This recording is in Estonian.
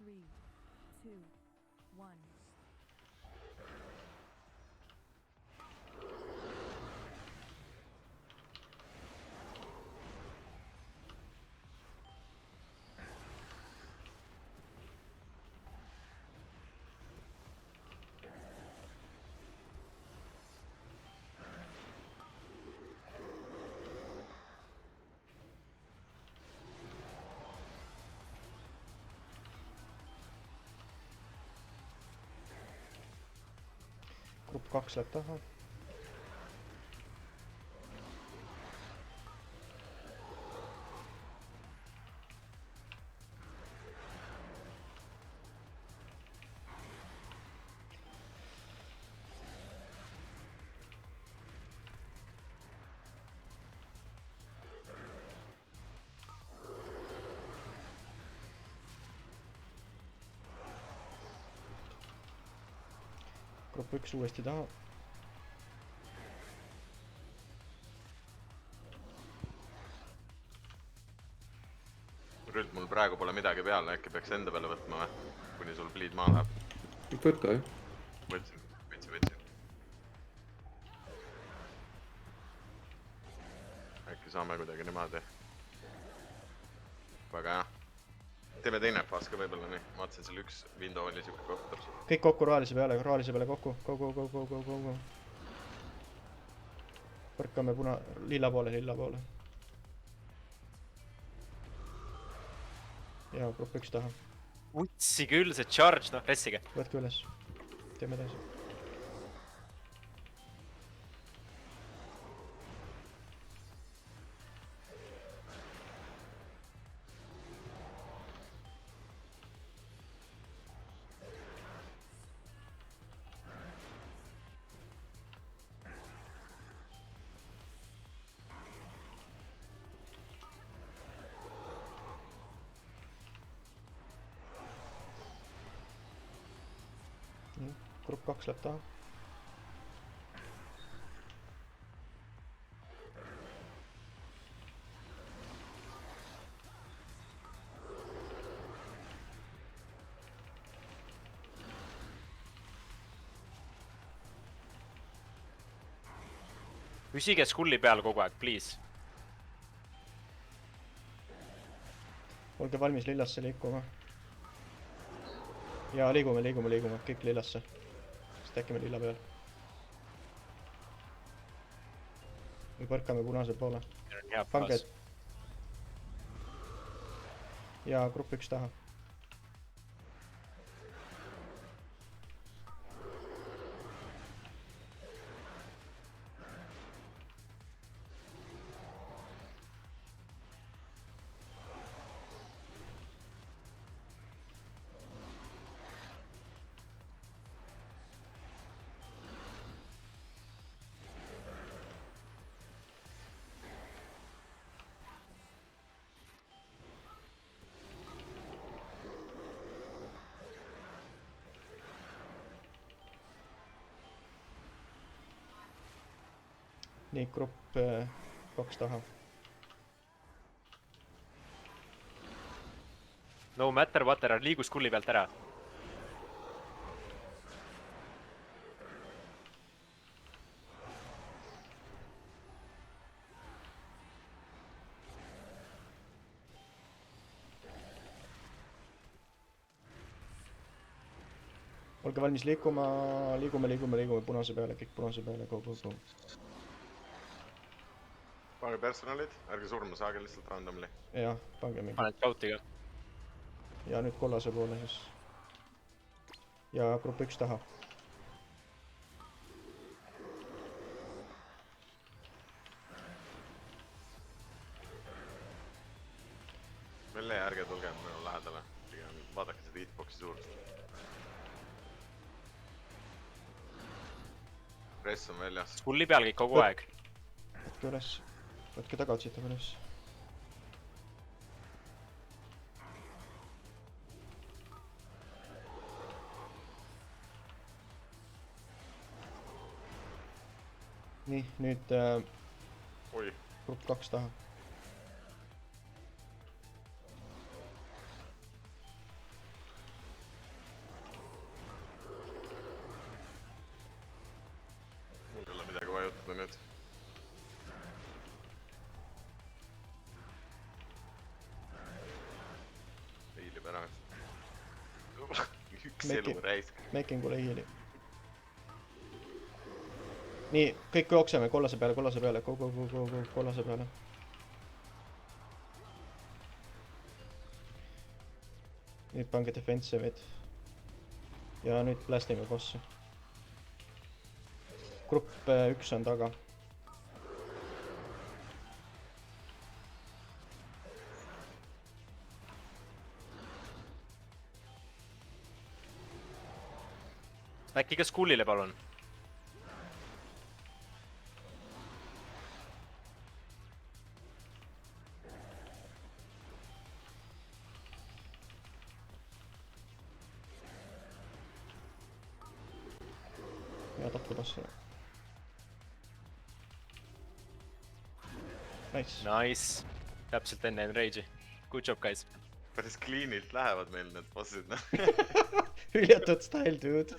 3, 2, 1. Grupp 2 läheb taha. Grupp 1 uuesti taha. Rüld, mul praegu pole midagi peal, äkki peaks enda peale võtma või? Kuni sul bleed maa läheb. Võta, jah. Võtsin. Äkki saame kuidagi niimoodi. Väga hea. Teeme teine faas ka võibolla nii. Ma vaatasin seal üks window oli siuke kohtur. Kõik kokku rohelise peale kokku. Go. Põrkame lilla poole. Ja grupp 1 taha. Utsi küll see charge, noh, pressige. Võtke üles. Teeme edasi. Grupp 2 läheb taha. Püsige skulli peal kogu aeg, please. Olge valmis lillasse liikuma. Ja liigume, kõik lillasse. Stäkime lilla peal. Või põrkame punase poole. Pange. Ja grupp 1 taha. Nii, grupp 2 taha. No matter what, ära liigu skulli pealt ära. Olge valmis liikuma, liigume punase peale, kõik punase peale, go. Pange personalid, ärge surma saage lihtsalt randomly. Jah, pange mingi. Paned kautiga. Ja nüüd kollase poole siis. Ja grupp 1 taha. Melle, ärge tulge minu lähedale. Vaadake seda hitboxi suurust. Press on väljas. Skulli peal kõik kogu aeg. Võtke üles. Võtke taga otsitame üles. Nii, nüüd grupp 2 taha. ära . üks Meki- elu raisk . Making ule hiili . nii , kõik jookseme kollase peale , go , kollase peale . nüüd pange defensive'id . ja nüüd blastime bossi . grupp 1 on taga . äkki ka Skullile palun . ja tapku bossi . Nice . Nice . täpselt enne Enrage'i . Good job guys . päris clean'ilt lähevad meil need bossid , noh . hüljatud style , dude .